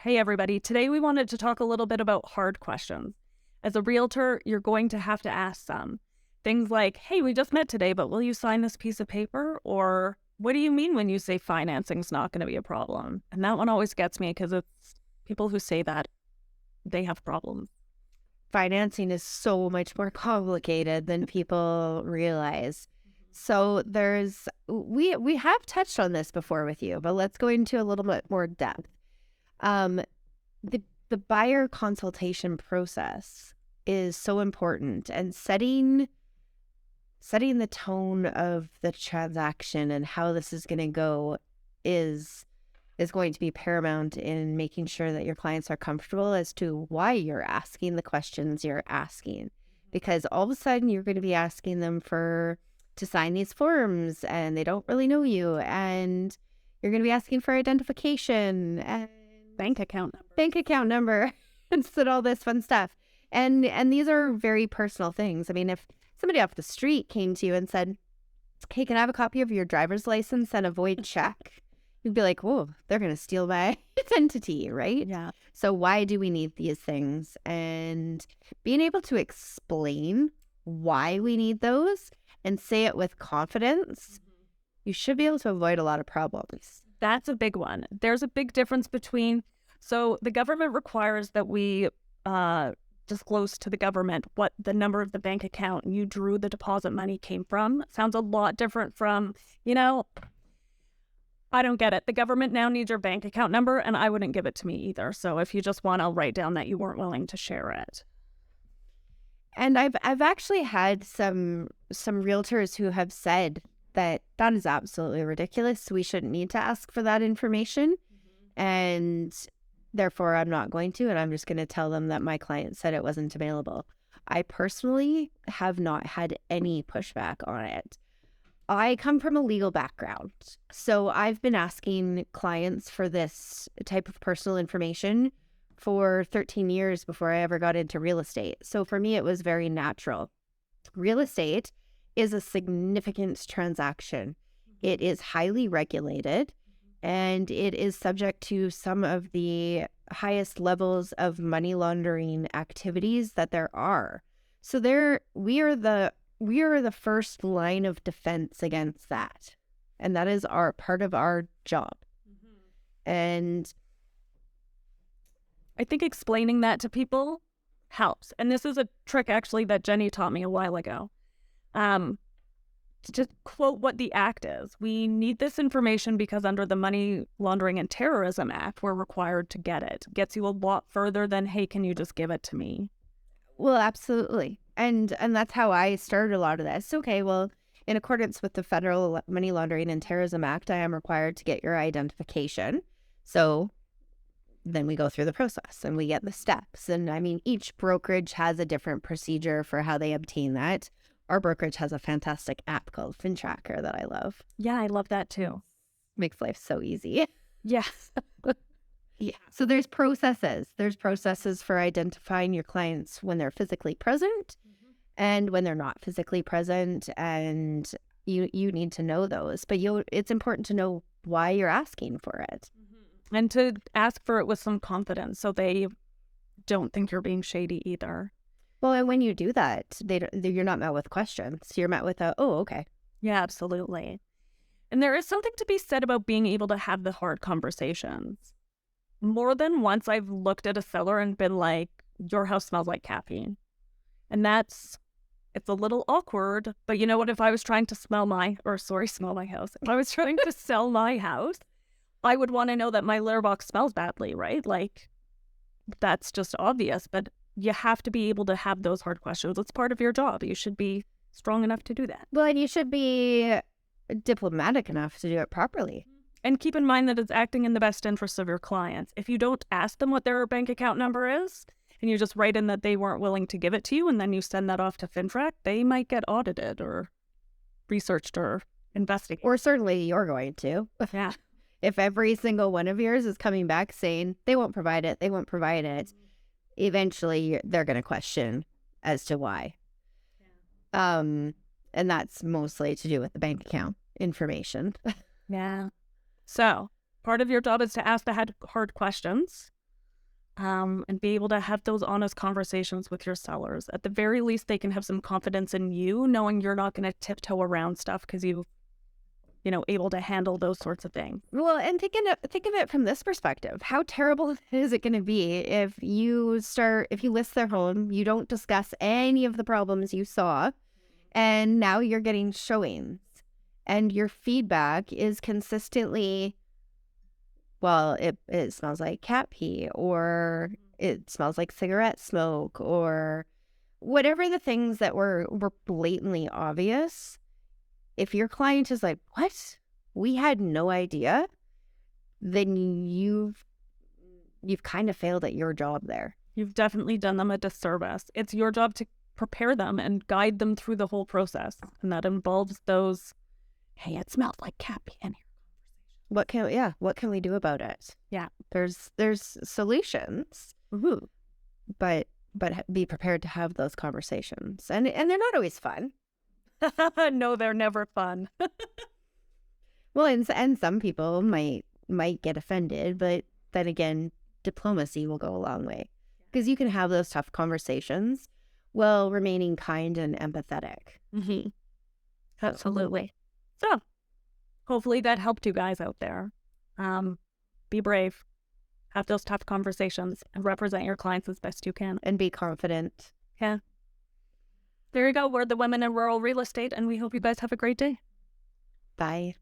Hey everybody, today we wanted to talk a little bit about hard questions. As a realtor, you're going to have to ask some. Things like, hey, we just met today, but will you sign this piece of paper? Or what do you mean when you say financing's not going to be a problem? And that one always gets me because it's people who say that they have problems. Financing is so much more complicated than people realize. So we have touched on this before with you, but let's go into a little bit more depth. Um, the buyer consultation process is so important, and setting the tone of the transaction and how this is going to go is going to be paramount in making sure that your clients are comfortable as to why you're asking the questions you're asking. Because all of a sudden you're going to be asking them to sign these forms and they don't really know you, and you're going to be asking for identification and Bank account number and all this fun stuff. And these are very personal things. I mean, if somebody off the street came to you and said, hey, can I have a copy of your driver's license and a void check? You'd be like, whoa, they're going to steal my identity, right? Yeah. So why do we need these things? And being able to explain why we need those and say it with confidence, you should be able to avoid a lot of problems. That's a big one. There's a big difference between, so the government requires that we disclose to the government what the number of the bank account you drew the deposit money came from. Sounds a lot different from, I don't get it. The government now needs your bank account number, and I wouldn't give it to me either. So if you just want, I'll write down that you weren't willing to share it. And I've actually had some realtors who have said that is absolutely ridiculous. We shouldn't need to ask for that information. And therefore, I'm not going to, and I'm just going to tell them that my client said it wasn't available. I personally have not had any pushback on it. I come from a legal background, so I've been asking clients for this type of personal information for 13 years before I ever got into real estate. So for me, it was very natural. Real estate is a significant transaction. It is highly regulated, and it is subject to some of the highest levels of money laundering activities that there are. So we are the first line of defense against that. And that is part of our job. And I think explaining that to people helps. And this is a trick actually that Jenni taught me a while ago. To quote what the act is, we need this information because under the Money Laundering and Terrorism Act, we're required to get it. Gets you a lot further than, hey, can you just give it to me? Well, absolutely. And that's how I started a lot of this. Okay, well, in accordance with the Federal Money Laundering and Terrorism Act, I am required to get your identification. So then we go through the process and we get the steps. And I mean, each brokerage has a different procedure for how they obtain that. Our brokerage has a fantastic app called FinTracker that I love. Yeah, I love that too. Makes life so easy. Yes. Yeah. So there's processes. There's processes for identifying your clients when they're physically present and when they're not physically present. And you need to know those. But it's important to know why you're asking for it. And to ask for it with some confidence so they don't think you're being shady either. Well, and when you do that, you're not met with questions. You're met with oh, okay. Yeah, absolutely. And there is something to be said about being able to have the hard conversations. More than once, I've looked at a seller and been like, your house smells like caffeine. And it's a little awkward. But you know what? If I was trying to smell my house, if I was trying to sell my house, I would want to know that my litter box smells badly, right? Like, that's just obvious. But you have to be able to have those hard questions. It's part of your job. You should be strong enough to do that. Well, and you should be diplomatic enough to do it properly. And keep in mind that it's acting in the best interest of your clients. If you don't ask them what their bank account number is, and you just write in that they weren't willing to give it to you, and then you send that off to FinTrack, they might get audited or researched or investigated. Or certainly you're going to. Yeah. If every single one of yours is coming back saying they won't provide it, eventually they're going to question as to why. Yeah. And that's mostly to do with the bank account information. Yeah. So part of your job is to ask the hard questions. and be able to have those honest conversations with your sellers. At the very least, they can have some confidence in you, knowing you're not going to tiptoe around stuff because able to handle those sorts of things. Well, and think of it from this perspective. How terrible is it going to be if you list their home, you don't discuss any of the problems you saw, and now you're getting showings, and your feedback is consistently, well, it smells like cat pee, or it smells like cigarette smoke, or whatever the things that were blatantly obvious. If your client is like, what? We had no idea, then you've kind of failed at your job there. You've definitely done them a disservice. It's your job to prepare them and guide them through the whole process. And that involves those, hey, it smelled like cat pee in here. What can we do about it? Yeah. There's solutions. Ooh. But be prepared to have those conversations. And they're not always fun. No, they're never fun. Well, and some people might get offended, but then again, diplomacy will go a long way, because you can have those tough conversations while remaining kind and empathetic. Mm-hmm. Absolutely. So, hopefully that helped you guys out there. Be brave. Have those tough conversations and represent your clients as best you can. And be confident. Yeah. There you go. We're the Women in Rural Real Estate, and we hope you guys have a great day. Bye.